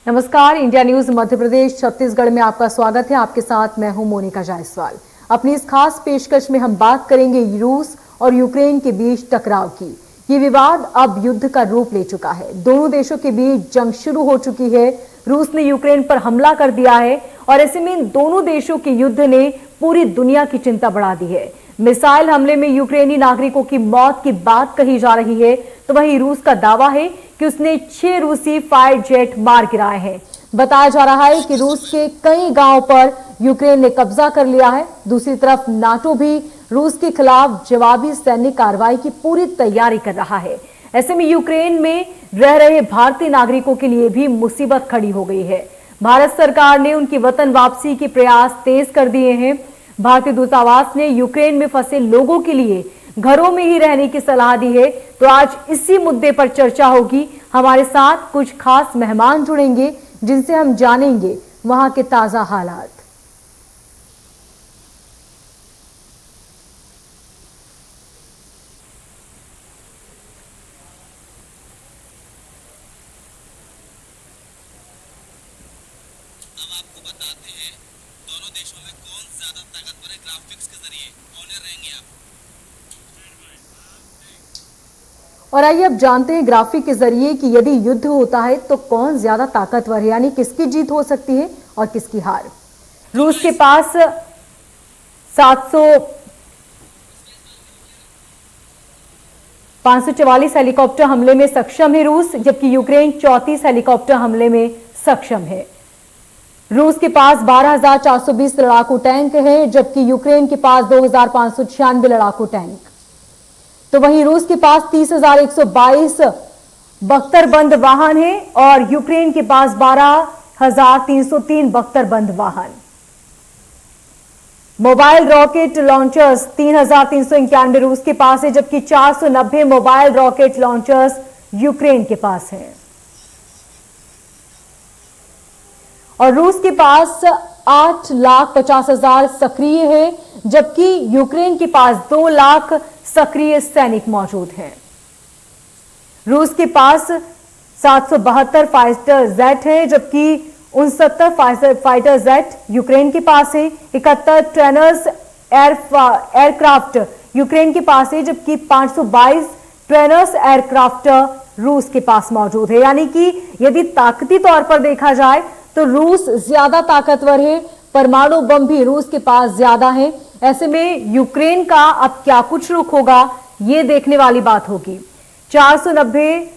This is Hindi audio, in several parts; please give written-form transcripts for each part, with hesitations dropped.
नमस्कार, इंडिया न्यूज मध्य प्रदेश छत्तीसगढ़ में आपका स्वागत है। आपके साथ मैं हूं मोनिका जायसवाल। अपनी इस खास पेशकश में हम बात करेंगे रूस और यूक्रेन के बीच टकराव की। ये विवाद अब युद्ध का रूप ले चुका है। दोनों देशों के बीच जंग शुरू हो चुकी है। रूस ने यूक्रेन पर हमला कर दिया है और ऐसे में इन दोनों देशों के युद्ध ने पूरी दुनिया की चिंता बढ़ा दी है। मिसाइल हमले में यूक्रेनी नागरिकों की मौत की बात कही जा रही है, तो वहीं रूस का दावा है कि उसने 6 रूसी फाइटर जेट मार गिराए हैं। बताया जा रहा है कि रूस के कई गांवों पर यूक्रेन ने कब्जा कर लिया है। दूसरी तरफ नाटो भी रूस के खिलाफ जवाबी सैन्य कार्रवाई की पूरी तैयारी कर रहा है। ऐसे में यूक्रेन में रह रहे भारतीय नागरिकों के लिए भी मुसीबत खड़ी हो गई है। भारत सरकार ने उनकी वतन वापसी के प्रयास तेज कर दिए हैं। भारतीय दूतावास ने यूक्रेन में फंसे लोगों के लिए घरों में ही रहने की सलाह दी है। तो आज इसी मुद्दे पर चर्चा होगी। हमारे साथ कुछ खास मेहमान जुड़ेंगे जिनसे हम जानेंगे वहां के ताजा हालात। हम आपको बताते हैं दोनों देशों में कौन ज्यादा ताकतवर है। ग्राफिक्स के जरिए ऑनर रहेंगे आप। और आइए अब जानते हैं ग्राफिक के जरिए कि यदि युद्ध होता है तो कौन ज्यादा ताकतवर है, यानी किसकी जीत हो सकती है और किसकी हार। रूस के पास 544 हेलीकॉप्टर हमले में सक्षम है रूस, जबकि यूक्रेन 34 हेलीकॉप्टर हमले में सक्षम है। रूस के पास 12,420 लड़ाकू टैंक हैं, जबकि यूक्रेन के पास 2,596 लड़ाकू टैंक। तो वहीं रूस के पास 30,122 बख्तरबंद वाहन हैं और यूक्रेन के पास 12,303 बख्तरबंद वाहन। मोबाइल रॉकेट लॉन्चर्स 3,391 रूस के पास है, जबकि 490 मोबाइल रॉकेट लॉन्चर्स यूक्रेन के पास है। और रूस के पास 8,50,000 सक्रिय है, जबकि यूक्रेन के पास 2 लाख सक्रिय सैनिक मौजूद हैं। रूस के पास 772 फाइटर जेट है, जबकि 69 फाइटर जेट यूक्रेन के पास है। 71 ट्रेनर्स एयरक्राफ्ट यूक्रेन के पास है, जबकि 522 ट्रेनर्स एयरक्राफ्ट रूस के पास मौजूद है। यानी कि यदि ताकती तौर पर देखा जाए तो रूस ज्यादा ताकतवर है। परमाणु बम भी रूस के पास ज्यादा है। ऐसे में यूक्रेन का अब क्या कुछ रुख होगा, यह देखने वाली बात होगी। 490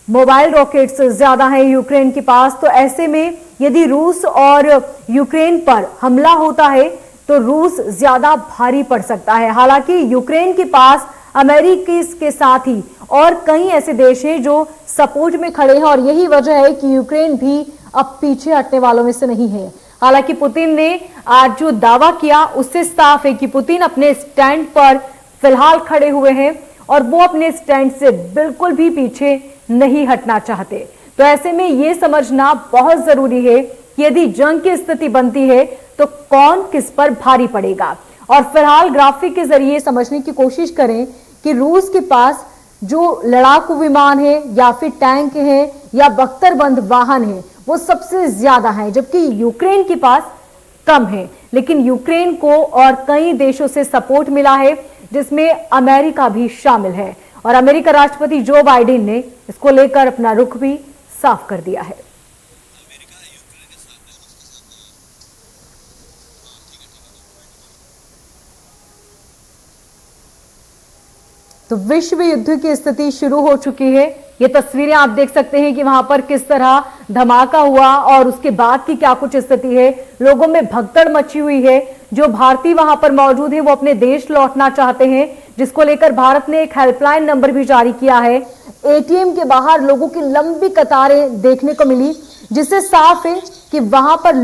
मोबाइल रॉकेट्स ज्यादा है यूक्रेन के पास। तो ऐसे में यदि रूस और यूक्रेन पर हमला होता है तो रूस ज्यादा भारी पड़ सकता है। हालांकि यूक्रेन के पास अमेरिका के साथ ही और कई ऐसे देश हैं जो सपोर्ट में खड़े हैं और यही वजह है कि यूक्रेन भी अब पीछे हटने वालों में से नहीं है। हालांकि पुतिन ने आज जो दावा किया उससे साफ है कि पुतिन अपने स्टैंड पर फिलहाल खड़े हुए हैं और वो अपने स्टैंड से बिल्कुल भी पीछे नहीं हटना चाहते। तो ऐसे में यह समझना बहुत जरूरी है कि यदि जंग की स्थिति बनती है तो कौन किस पर भारी पड़ेगा। और फिलहाल ग्राफिक के जरिए समझने की कोशिश करें कि रूस के पास जो लड़ाकू विमान है या फिर टैंक है या बख्तरबंद वाहन है वो सबसे ज्यादा है, जबकि यूक्रेन के पास कम है। लेकिन यूक्रेन को और कई देशों से सपोर्ट मिला है, जिसमें अमेरिका भी शामिल है। और अमेरिका राष्ट्रपति जो बाइडेन ने इसको लेकर अपना रुख भी साफ कर दिया है। तो विश्व युद्ध की स्थिति शुरू हो चुकी है। ये तस्वीरें आप देख सकते हैं कि वहां पर किस तरह धमाका हुआ और उसके बाद की क्या कुछ स्थिति है। लोगों में भगदड़ मची हुई है। जो भारतीय वहां पर मौजूद है वो अपने देश लौटना चाहते हैं, जिसको लेकर भारत ने एक हेल्पलाइन नंबर भी जारी किया है। एटीएम के बाहर लोगों की लंबी कतारें देखने को मिली, जिससे साफ है कि वहां पर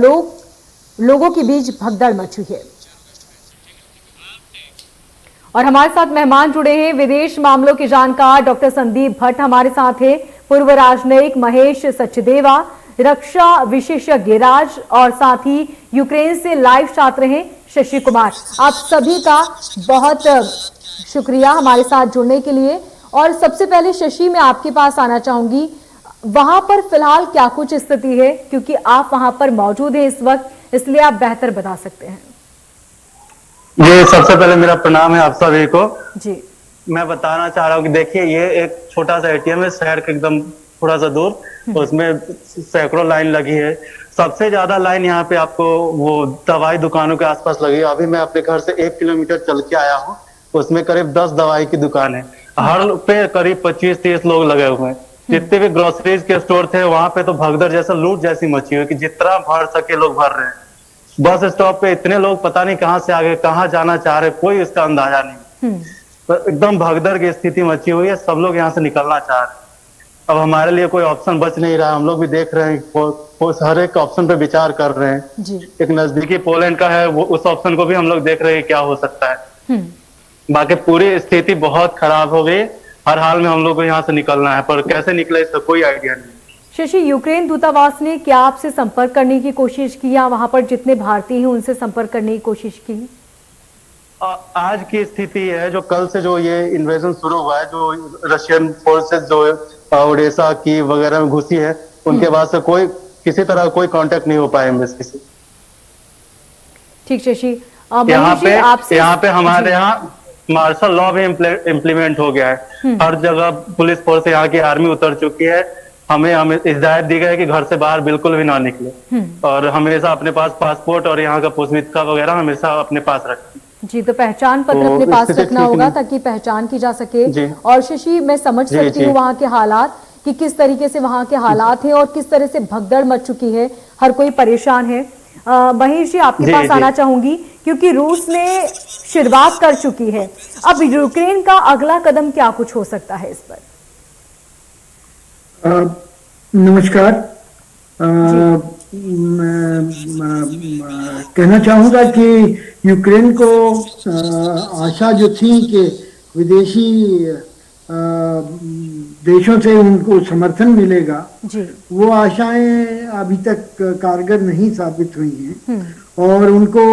लोगों के बीच भगदड़ मची है। और हमारे साथ मेहमान जुड़े हैं, विदेश मामलों के जानकार डॉक्टर संदीप भट्ट हमारे साथ हैं, पूर्व राजनयिक महेश सचदेवा, रक्षा विशेषज्ञ राज और साथ ही यूक्रेन से लाइव छात्र हैं शशि कुमार। आप सभी का बहुत शुक्रिया हमारे साथ जुड़ने के लिए। और सबसे पहले शशि मैं आपके पास आना चाहूंगी, वहां पर फिलहाल क्या कुछ स्थिति है, क्योंकि आप वहां पर मौजूद हैं इस वक्त, इसलिए आप बेहतर बता सकते हैं। ये सबसे पहले मेरा प्रणाम है आप सभी को। जी मैं बताना चाह रहा हूँ कि देखिए ये एक छोटा सा एटीएम है शहर के एकदम थोड़ा सा दूर, उसमें सैकड़ों लाइन लगी है। सबसे ज्यादा लाइन यहाँ पे आपको वो दवाई दुकानों के आसपास लगी है। अभी मैं अपने घर से 1 किलोमीटर चल के आया हूँ, उसमें करीब 10 दवाई की दुकान है, हर पे करीब 25-30 लोग लगे हुए हैं। जितने भी ग्रोसरीज के स्टोर थे वहां पे तो भगदड़ जैसा लूट जैसी मची हुई कि जितना भर सके लोग भर रहे हैं। बस स्टॉप पे इतने लोग पता नहीं कहाँ से आगे कहाँ जाना चाह रहे, कोई इसका अंदाजा नहीं। तो एकदम भगदड़ की स्थिति मची हुई है, सब लोग यहाँ से निकलना चाह रहे हैं। अब हमारे लिए कोई ऑप्शन बच नहीं रहा, हम लोग भी देख रहे हैं, हर एक ऑप्शन पे विचार कर रहे हैं जी। एक नजदीकी पोलैंड का है, वो उस ऑप्शन को भी हम लोग देख रहे हैं क्या हो सकता है। बाकी पूरी स्थिति बहुत खराब हो गई, हर हाल में हम लोग को यहाँ से निकलना है, पर कैसे निकले इसका कोई आइडिया नहीं। शशि, यूक्रेन दूतावास ने क्या आपसे संपर्क करने की कोशिश की या वहां पर जितने भारतीय हैं उनसे संपर्क करने की कोशिश की? आज की स्थिति है जो कल से जो ये इन्वेजन शुरू हुआ है, जो रशियन फोर्सेस जो ओडेसा की वगैरह में घुसी है, उनके बाद से कोई किसी तरह कोई कांटेक्ट नहीं हो पाया एम्बेसी से। ठीक शशि, यहाँ पे हमारे यहाँ मार्शल लॉ भी इम्प्लीमेंट हो गया है, हर जगह पुलिस फोर्स यहाँ की आर्मी उतर चुकी है। हमें हिदायत दी गई है कि घर से बाहर बिल्कुल भी ना निकले और हमेशा अपने पास पासपोर्ट और यहाँ का पुस्तिका वगैरह हमेशा अपने पास रखें। जी, तो पहचान पत्र अपने पास रखना होगा ताकि पहचान की जा सके। और शशि, मैं समझ सकती हूँ वहाँ के हालात कि किस तरीके से वहाँ के हालात हैं और किस तरह से भगदड़ मच चुकी है, हर कोई परेशान है। महेश जी, आपके पास आना चाहूंगी क्योंकि रूस ने शुरुआत कर चुकी है, अब यूक्रेन का अगला कदम क्या कुछ हो सकता है इस पर? नमस्कार। कहना चाहूँगा कि यूक्रेन को आशा जो थी कि विदेशी देशों से उनको समर्थन मिलेगा जी। वो आशाएं अभी तक कारगर नहीं साबित हुई हैं और उनको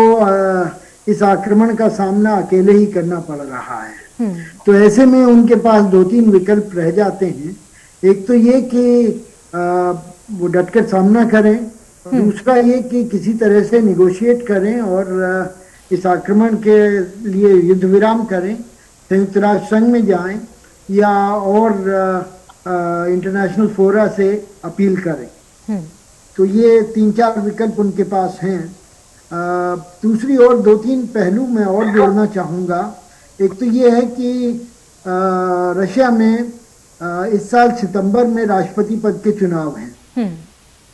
इस आक्रमण का सामना अकेले ही करना पड़ रहा है। तो ऐसे में उनके पास 2-3 विकल्प रह जाते हैं। एक तो ये कि वो डटकर सामना करें, दूसरा ये कि किसी तरह से निगोशिएट करें और इस आक्रमण के लिए युद्ध विराम करें, संयुक्त राष्ट्र संघ में जाएं या और इंटरनेशनल फोरा से अपील करें। तो ये 3-4 विकल्प उनके पास हैं। दूसरी ओर 2-3 पहलू मैं और जोड़ना चाहूँगा। एक तो ये है कि रशिया में इस साल सितंबर में राष्ट्रपति पद के चुनाव हैं।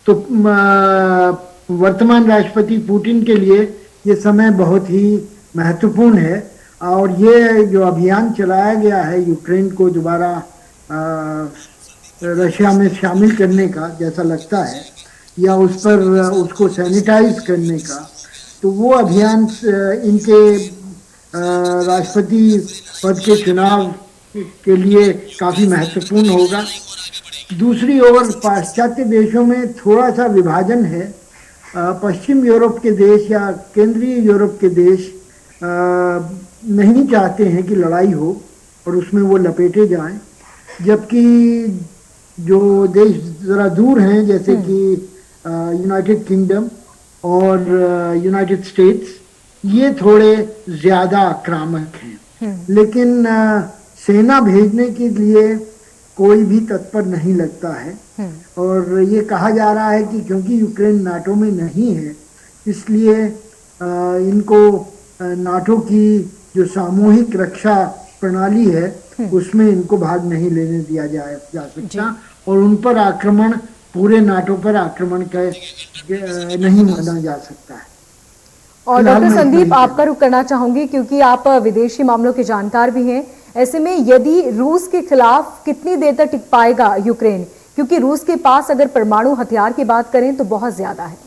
तो वर्तमान राष्ट्रपति पुतिन के लिए ये समय बहुत ही महत्वपूर्ण है और ये जो अभियान चलाया गया है यूक्रेन को दोबारा रशिया में शामिल करने का, जैसा लगता है, या उस पर उसको सैनिटाइज करने का, तो वो अभियान इनके राष्ट्रपति पद के चुनाव के लिए काफ़ी महत्वपूर्ण होगा। दूसरी ओर पाश्चात्य देशों में थोड़ा सा विभाजन है। पश्चिम यूरोप के देश या केंद्रीय यूरोप के देश नहीं चाहते हैं कि लड़ाई हो और उसमें वो लपेटे जाएं, जबकि जो देश ज़रा दूर हैं जैसे कि यूनाइटेड किंगडम और यूनाइटेड स्टेट्स, ये थोड़े ज़्यादा आक्रामक हैं। लेकिन सेना भेजने के लिए कोई भी तत्पर नहीं लगता है और ये कहा जा रहा है कि क्योंकि यूक्रेन नाटो में नहीं है, इसलिए इनको नाटो की जो सामूहिक रक्षा प्रणाली है उसमें इनको भाग नहीं लेने दिया जा सकता और उन पर आक्रमण, पूरे नाटो पर आक्रमण नहीं माना जा सकता है। और डॉक्टर संदीप, आपका रुख करना चाहूंगी क्योंकि आप विदेशी मामलों के जानकार भी हैं। ऐसे में यदि रूस के खिलाफ कितनी देर तक टिक पाएगा यूक्रेन, क्योंकि रूस के पास अगर परमाणु हथियार की बात करें तो बहुत ज्यादा है।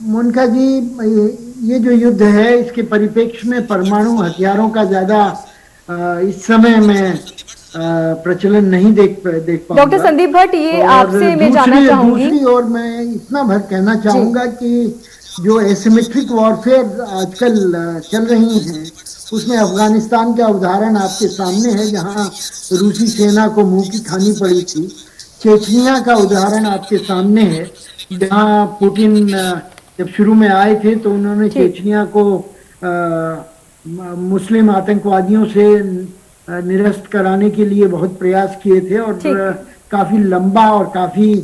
मोनिका जी, ये जो युद्ध है इसके परिप्रेक्ष्य में परमाणु हथियारों का ज्यादा इस समय में प्रचलन नहीं देख पाऊंगा। डॉक्टर संदीप भट्ट, ये आपसे मैं जानना चाहूंगी। दूसरी ओर मैं इतना भर कहना चाहूंगा कि जो एसिमेट्रिक वॉरफेयर आजकल चल रही हैं उसमें अफगानिस्तान का उदाहरण आपके सामने है, जहां रूसी सेना को मुंह की खानी पड़ी थी। चेचनिया का उदाहरण आपके सामने है, जहां पुतिन जब शुरू में आए थे तो उन्होंने ठीक। चेचनिया को मुस्लिम आतंकवादियों से निरस्त कराने के लिए बहुत प्रयास किए थे, और ठीक। काफी लंबा और काफी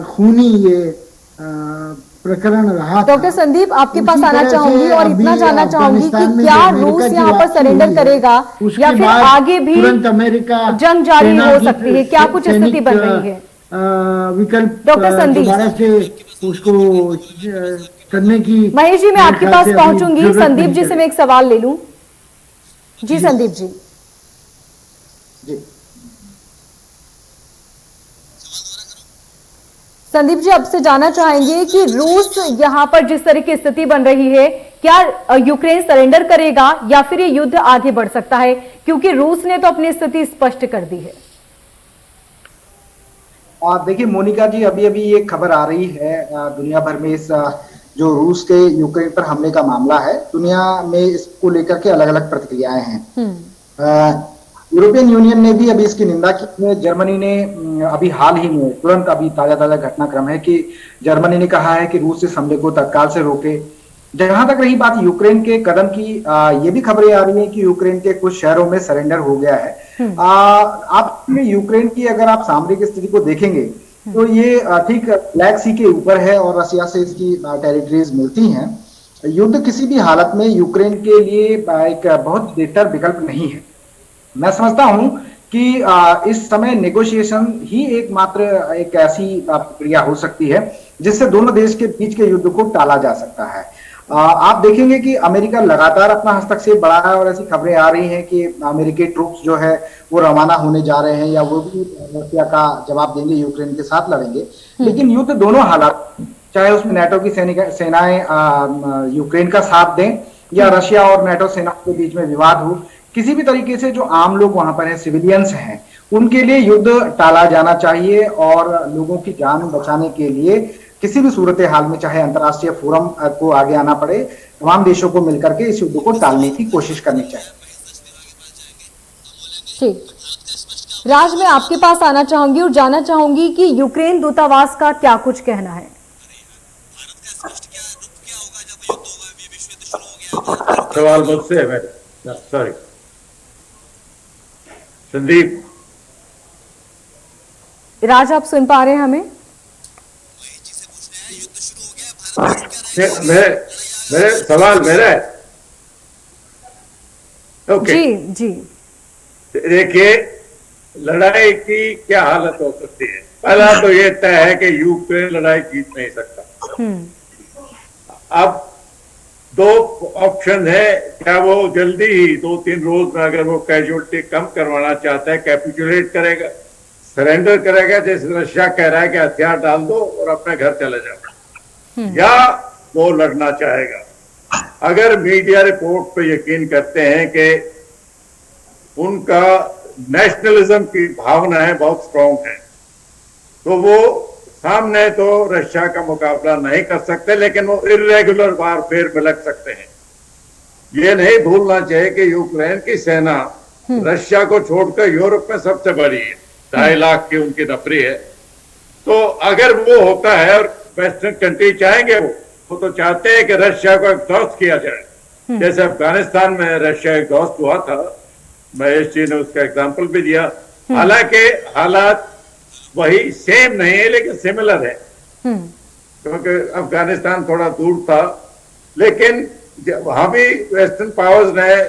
खूनी ये प्रकरण रहा था। डॉक्टर संदीप, आपके पास उसी आना तरह से चाहूंगी और इतना अभी जानना चाहूंगी कि अफगानिस्तान में क्या जो अमेरिका रूस की यहाँ पर वापसी सरेंडर हुई है, करेगा उसके या फिर बाद आगे भी तुरंत अमेरिका जंग जारी सेना हो की सकती है? क्या कुछ स्थिति सैनिक, बन रही है? विकल्प डॉक्टर संदीप। दोबारा से उसको करने की महेश जी, मैं मेरे आपके ख्याल पास से अभी पहुंचूंगी। जरूरत संदीप नहीं जी से है। मैं एक सवाल ले लूं। जी संदीप जी। जी। संदीप जी, आपसे जानना चाहेंगे कि रूस यहाँ पर जिस तरह की स्थिति बन रही है, क्या यूक्रेन सरेंडर करेगा या फिर ये युद्ध आगे बढ़ सकता है? क्योंकि रूस ने तो अपनी स्थिति स्पष्ट कर दी है। देखिए मोनिका जी, अभी अभी ये खबर आ रही है दुनिया भर में इस जो रूस के यूक्रेन पर हमले का मामला है, दुनिया में इसको लेकर के अलग अलग प्रतिक्रियाएं हैं। यूरोपियन यूनियन ने भी अभी इसकी निंदा की है। जर्मनी ने अभी हाल ही में तुरंत अभी ताजा ताजा घटनाक्रम है कि जर्मनी ने कहा है कि रूस इस हमले को तत्काल से रोके। जहां तक रही बात यूक्रेन के कदम की, ये भी खबरें आ रही है कि यूक्रेन के कुछ शहरों में सरेंडर हो गया है। आप यूक्रेन की अगर आप सामरिक स्थिति को देखेंगे तो ये ठीक ब्लैक सी के ऊपर है और रसिया से इसकी टेरिटरीज मिलती हैं। युद्ध किसी भी हालत में यूक्रेन के लिए एक बहुत बेहतर विकल्प नहीं है। मैं समझता हूं कि इस समय नेगोशिएशन ही एकमात्र एक ऐसी प्रक्रिया हो सकती है जिससे दोनों देश के बीच के युद्ध को टाला जा सकता है। आप देखेंगे कि अमेरिका लगातार अपना हस्तक्षेप बढ़ा है और ऐसी खबरें आ रही हैं कि अमेरिकी ट्रूप्स जो है वो रवाना होने जा रहे हैं या वो भी रशिया का जवाब देंगे, यूक्रेन के साथ लड़ेंगे। लेकिन युद्ध दोनों हालात, चाहे उसमें नाटो की सेनाएं यूक्रेन का साथ दें या रशिया और नाटो सेना के बीच में विवाद हो, किसी भी तरीके से जो आम लोग वहां पर हैं, सिविलियंस हैं, उनके लिए युद्ध टाला जाना चाहिए और लोगों की जान बचाने के लिए किसी भी सूरत हाल में चाहे अंतर्राष्ट्रीय फोरम को आगे आना पड़े, तमाम देशों को मिलकर के इस युद्ध को टालने की कोशिश करनी चाहिए। ठीक। राज, मैं आपके पास आना चाहूंगी और जानना चाहूंगी कि यूक्रेन दूतावास का क्या कुछ कहना है। सवाल मुझसे है मैडम, सॉरी संदीप। राज, आप सुन पा रहे हैं हमें? मेरे सवाल मेरा है। ओके। जी जी। देखिए, लड़ाई की क्या हालत हो सकती है? पहला तो ये तय है कि यूक्रेन लड़ाई जीत नहीं सकता। अब दो ऑप्शन है, क्या वो जल्दी ही 2-3 रोज में अगर वो कैजुअलिटी कम करवाना चाहता है, कैपिचुलेट करेगा, सरेंडर करेगा, जैसे रशिया कह रहा है कि हथियार डाल दो और अपने घर चले जाओ, या वो लड़ना चाहेगा। अगर मीडिया रिपोर्ट पे यकीन करते हैं कि उनका नेशनलिज्म की भावनाएं बहुत स्ट्रांग है, तो वो सामने तो रशिया का मुकाबला नहीं कर सकते, लेकिन वो इर्रेगुलर वारफेयर में लग सकते हैं। ये नहीं भूलना चाहिए कि यूक्रेन की सेना रशिया को छोड़कर यूरोप में सबसे बड़ी है, 2.5 लाख की उनकी नफरी है। तो अगर वो होता है और वेस्टर्न कंट्री चाहेंगे, वो तो चाहते हैं कि रशिया को एग्जॉस्ट किया जाए, जैसे अफगानिस्तान में रशिया एग्जॉस्ट हुआ था। महेश जी ने उसका एग्जाम्पल भी दिया। हालांकि हालात वही सेम नहीं है लेकिन सिमिलर है, क्योंकि अफगानिस्तान थोड़ा दूर था, लेकिन वहां भी वेस्टर्न पावर्स ने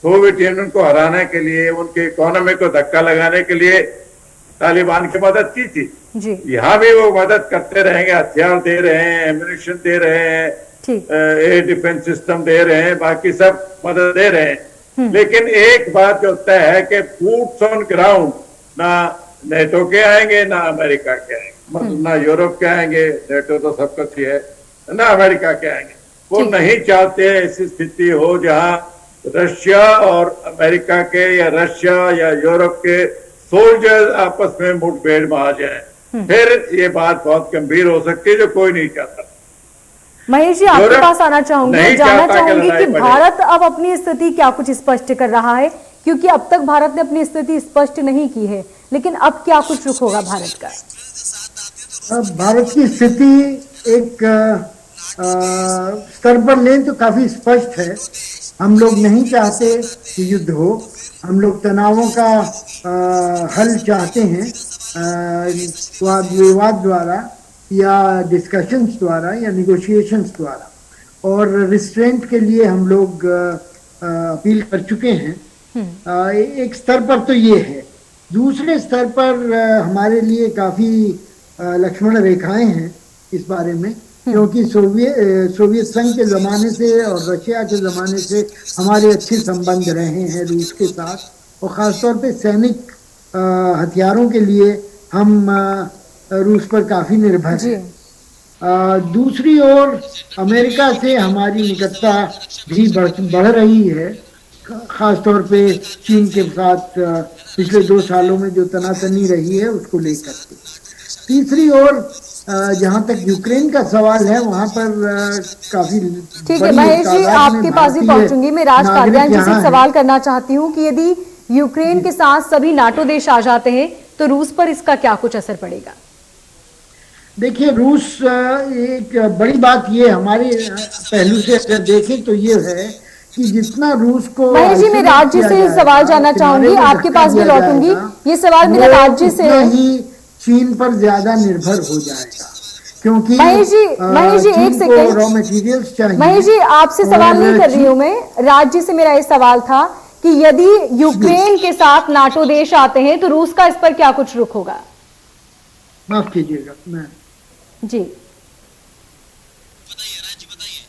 सोवियत यूनियन को हराने के लिए, उनके इकोनॉमी को धक्का लगाने के लिए तालिबान की मदद की थी। यहाँ भी वो मदद करते रहेंगे, हथियार दे रहे हैं, एम्यूनिशन दे रहे हैं, एयर डिफेंस सिस्टम दे रहे हैं, बाकी सब मदद दे रहे हैं। लेकिन एक बात जो तय है कि बूट्स ऑन ग्राउंड ना नेटो के आएंगे ना अमेरिका के आएंगे, मतलब ना यूरोप के आएंगे, नेटो तो सब कुछ ही है, ना अमेरिका के आएंगे। वो नहीं चाहते ऐसी स्थिति हो जहां रशिया और अमेरिका के या रशिया या यूरोप के सोल्जर्स आपस में मुठभेड़ में आ जाए, फिर ये बात बहुत गंभीर हो सकती है, जो कोई नहीं चाहता। महेश जी, आपके यूरोप पास आना चाहूंगी, नहीं जानना चाहता कि चाहूंगी लड़ाई कि बढ़े। भारत अब अपनी स्थिति क्या कुछ स्पष्ट कर रहा है, क्योंकि अब तक भारत ने अपनी स्थिति स्पष्ट नहीं की है, लेकिन अब क्या कुछ रुख होगा भारत का? अब भारत की स्थिति एक स्तर पर लें तो काफी स्पष्ट है। हम लोग नहीं चाहते कि युद्ध हो, हम लोग तनावों का हल चाहते हैं, वाद विवाद द्वारा या डिस्कशंस द्वारा या निगोशिएशंस द्वारा, और रिस्ट्रेंट के लिए हम लोग अपील कर चुके हैं। एक स्तर पर तो ये है। दूसरे स्तर पर हमारे लिए काफी लक्ष्मण रेखाएं हैं इस बारे में, क्योंकि सोवियत संघ के ज़माने से और रशिया के ज़माने से हमारे अच्छे संबंध रहे हैं रूस के साथ, और ख़ासतौर पे सैनिक हथियारों के लिए हम रूस पर काफ़ी निर्भर हैं। दूसरी ओर अमेरिका से हमारी निकटता भी बढ़ रही है, ख़ासतौर पे चीन के साथ पिछले 2 सालों में जो तनातनी रही है उसको लेकर के। तीसरी ओर जहां तक यूक्रेन का सवाल है, वहां पर काफी ठीक है महेश जी, आपके पास ही पहुंचूंगी। मैं राज कादियान जी से सवाल करना चाहती हूं कि यदि यूक्रेन के साथ सभी नाटो देश आ जाते हैं तो रूस पर इसका क्या कुछ असर पड़ेगा? देखिए, रूस एक बड़ी बात ये हमारे पहलू से अगर देखें तो ये है कि जितना रूस को महेश जी, मैं राज्य से सवाल जानना चाहूंगी, आपके पास भी लौटूंगी। ये सवाल मेरा राज्य से है। चीन पर ज्यादा निर्भर हो जाएगा, क्योंकि महेश जी एक सेकंड, रॉ मटेरियल्स चाहिए। महेश जी, आपसे सवाल नहीं कर रही हूं मैं, राज्य से मेरा ये सवाल था कि यदि यूक्रेन के साथ नाटो देश आते हैं तो रूस का इस पर क्या कुछ रुख होगा? माफ कीजिएगा, मैं जी बताइए राज्य, बताइए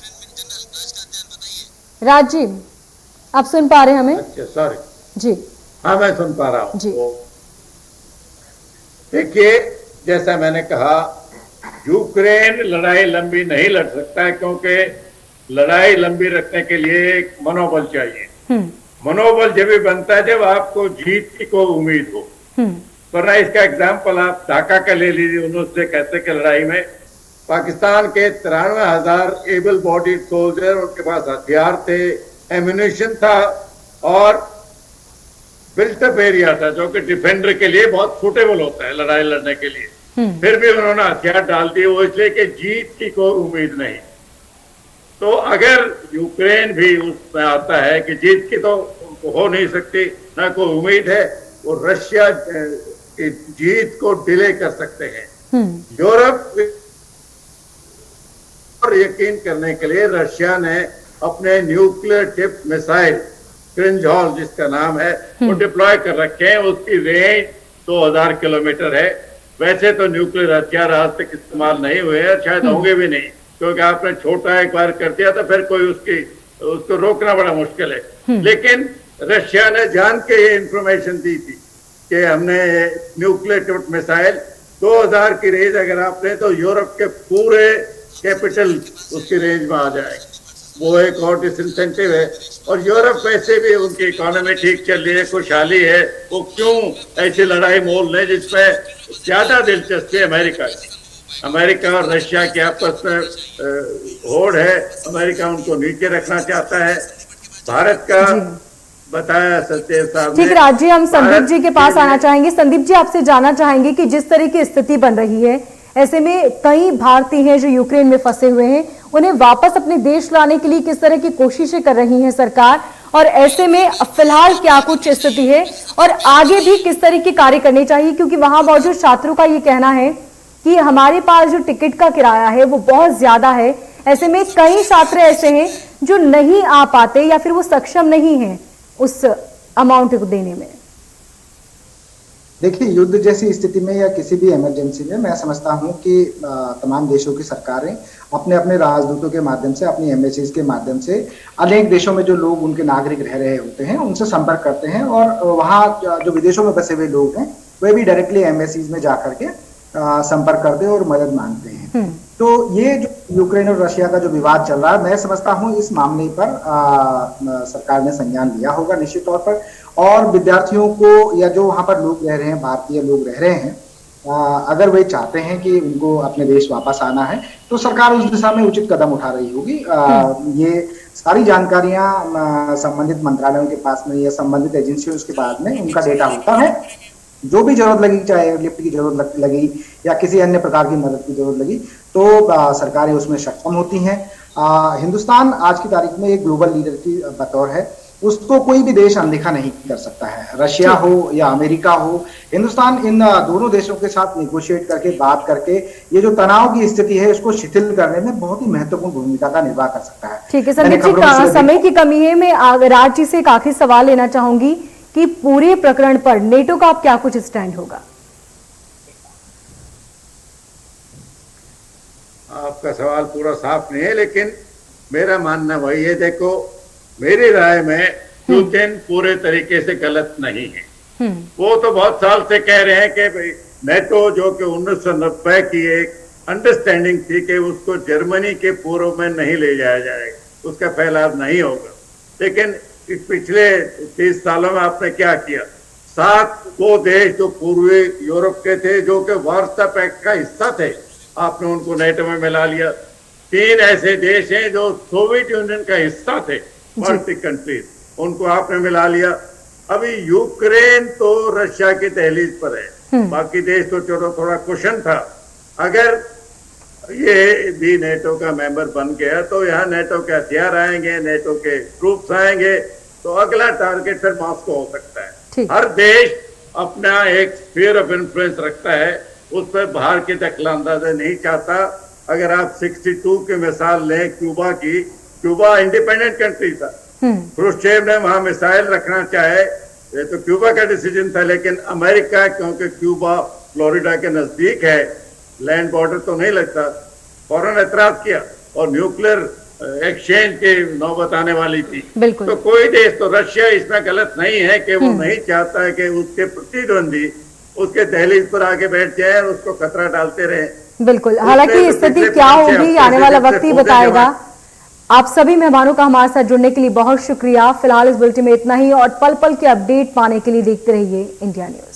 लेफ्टिनेंट जनरल राज कादियान, बताइए। राज जी, आप सुन पा रहे हैं हमें? अच्छा, सॉरी। जी हाँ, मैं सुन पा रहा हूँ। जी। देखिए, जैसा मैंने कहा, यूक्रेन लड़ाई लंबी नहीं लड़ सकता है, क्योंकि लड़ाई लंबी रखने के लिए एक मनोबल चाहिए। मनोबल जब भी बनता है जब आपको जीत की कोई उम्मीद हो। वरना इसका एग्जाम्पल आप ढाका का ले लीजिए। उन्होंने कहते कि लड़ाई में पाकिस्तान के 93,000 एबल बॉडीड सोल्जर, उनके पास हथियार थे, एम्यूनिशन था और बिल्ट अप एरिया था, जो कि डिफेंडर के लिए बहुत सुटेबल होता है लड़ाई लड़ने के लिए। फिर भी उन्होंने हथियार डाल दिए, वो इसलिए कि जीत की कोई उम्मीद नहीं। तो अगर यूक्रेन भी उसमें आता है कि जीत की तो हो नहीं सकती, ना कोई उम्मीद है, वो रशिया की जीत को डिले कर सकते हैं। यूरोप और यकीन करने के लिए रशिया ने अपने न्यूक्लियर टिप मिसाइल क्रिंजॉल, जिसका नाम है, वो डिप्लॉय कर रखे हैं। उसकी रेंज 2000 किलोमीटर है। वैसे तो न्यूक्लियर हथियार आज तक इस्तेमाल नहीं हुए हैं, शायद होंगे भी नहीं, क्योंकि आपने छोटा एक बार कर दिया तो फिर कोई उसको रोकना बड़ा मुश्किल है। लेकिन रशिया ने जान के ये इंफॉर्मेशन दी थी कि हमने न्यूक्लियर टिप मिसाइल 2000 की रेंज अगर आपने, तो यूरोप के पूरे कैपिटल उसकी रेंज में आ जाएगी। वो एक और डिसइंसेंटिव है। और यूरोप वैसे भी उनकी इकोनॉमी ठीक चल रही है, खुशहाली है, वो क्यों ऐसी लड़ाई मोल लें जिसमें ज्यादा दिलचस्पी अमेरिका और रशिया के आपस में होड़ है। अमेरिका उनको नीचे रखना चाहता है। भारत का बताया सत्यदेव साहब ने। ठीक, राज्य, हम संदीप जी के पास आना चाहेंगे। संदीप जी, आपसे जानना चाहेंगे कि जिस तरह की स्थिति बन रही है, ऐसे में कई भारतीय हैं जो यूक्रेन में फंसे हुए हैं, उन्हें वापस अपने देश लाने के लिए किस तरह की कोशिशें कर रही है सरकार, और ऐसे में फिलहाल क्या कुछ स्थिति है और आगे भी किस तरह के कार्य करने चाहिए? क्योंकि वहां मौजूद छात्रों का ये कहना है कि हमारे पास जो टिकट का किराया है वो बहुत ज्यादा है। ऐसे में कई छात्र ऐसे हैं जो नहीं आ पाते या फिर वो सक्षम नहीं है उस अमाउंट को देने में। देखिए, युद्ध जैसी स्थिति में या किसी भी इमरजेंसी में मैं समझता हूं कि तमाम देशों की सरकारें अपने अपने राजदूतों के माध्यम से, अपनी एम्बेसीज के माध्यम से अनेक देशों में जो लोग उनके नागरिक रह रहे होते हैं उनसे संपर्क करते हैं, और वहाँ जो विदेशों में बसे हुए लोग हैं वे भी डायरेक्टली एम्बेसीज में जाकर के संपर्क करते हैं और मदद मांगते हैं। तो ये जो यूक्रेन और रशिया का जो विवाद चल रहा है, मैं समझता हूँ इस मामले पर सरकार ने संज्ञान लिया होगा निश्चित तौर पर, और विद्यार्थियों को या जो वहां पर लोग रह रहे हैं, भारतीय लोग रह रहे हैं, अगर वे चाहते हैं कि उनको अपने देश वापस आना है तो सरकार उस दिशा में उचित कदम उठा रही होगी। ये सारी जानकारियां संबंधित मंत्रालयों के पास में या संबंधित एजेंसियों के पास में उनका डेटा होता है। जो भी जरूरत लगी, चाहे लिफ्ट की जरूरत लगी या किसी अन्य प्रकार की मदद की जरूरत लगी, तो सरकारें उसमें सक्षम होती हैं। हिंदुस्तान आज की तारीख में एक ग्लोबल लीडर की बतौर है, उसको कोई भी देश अनदेखा नहीं कर सकता है। रशिया हो या अमेरिका हो, हिंदुस्तान इन दोनों देशों के साथ नेगोशिएट करके, बात करके ये जो तनाव की स्थिति है उसको शिथिल करने में बहुत ही महत्वपूर्ण भूमिका का निर्वाह कर सकता है। ठीक है संदीप जी, समय की कमी है, मैं राज जी से एक आखिरी सवाल लेना चाहूंगी कि पूरे प्रकरण पर नेटो का अब क्या कुछ स्टैंड होगा? आपका सवाल पूरा साफ नहीं है, लेकिन मेरा मानना वही है। देखो, मेरी राय में यूक्रेन पूरे तरीके से गलत नहीं है। वो तो बहुत साल से कह रहे हैं कि भाई नेटो, जो कि 1990 की एक अंडरस्टैंडिंग थी कि उसको जर्मनी के पूर्व में नहीं ले जाया जाएगा, उसका फैलाव नहीं होगा। लेकिन इस पिछले 30 सालों में आपने क्या किया? 7 वो देश जो पूर्वी यूरोप के थे, जो कि वार्सा पैक्ट का हिस्सा थे, आपने उनको नेटो में मिला लिया। 3 ऐसे देश हैं जो सोवियत यूनियन का हिस्सा थे, बाल्टिक कंट्रीज, उनको आपने मिला लिया। अभी यूक्रेन तो रशिया की दहलीज पर है, बाकी देश तो चलो थोड़ा कुशन था। अगर ये भी नेटो का मेंबर बन गया तो यहाँ नेटो के हथियार आएंगे, नेटो के ट्रूप्स आएंगे, तो अगला टारगेट फिर मॉस्को हो सकता है। हर देश अपना एक स्फीयर ऑफ इन्फ्लुएंस रखता है, उस पर बाहर की दखलंदाजी नहीं चाहता। अगर आप 62 की मिसाल लें क्यूबा की, क्यूबा इंडिपेंडेंट कंट्री था, क्रुश्चेव ने वहां मिसाइल रखना चाहे, ये तो क्यूबा का डिसीजन था, लेकिन अमेरिका, क्योंकि क्यूबा फ्लोरिडा के नजदीक है, लैंड बॉर्डर तो नहीं लगता, फौरन एतराज किया और न्यूक्लियर एक्सचेंज की नौबत आने वाली थी। तो कोई देश, तो रशिया इसमें गलत नहीं है कि वो नहीं चाहता है कि उसके प्रतिद्वंदी उसके दहलीज पर आगे बैठ जाए और उसको खतरा डालते रहे। बिल्कुल, हालांकि स्थिति क्या होगी आने वाला वक्त ही बताएगा। आप सभी मेहमानों का हमारे साथ जुड़ने के लिए बहुत शुक्रिया। फिलहाल इस बुलेटिन में इतना ही, और पल पल के अपडेट पाने के लिए देखते रहिए इंडिया न्यूज।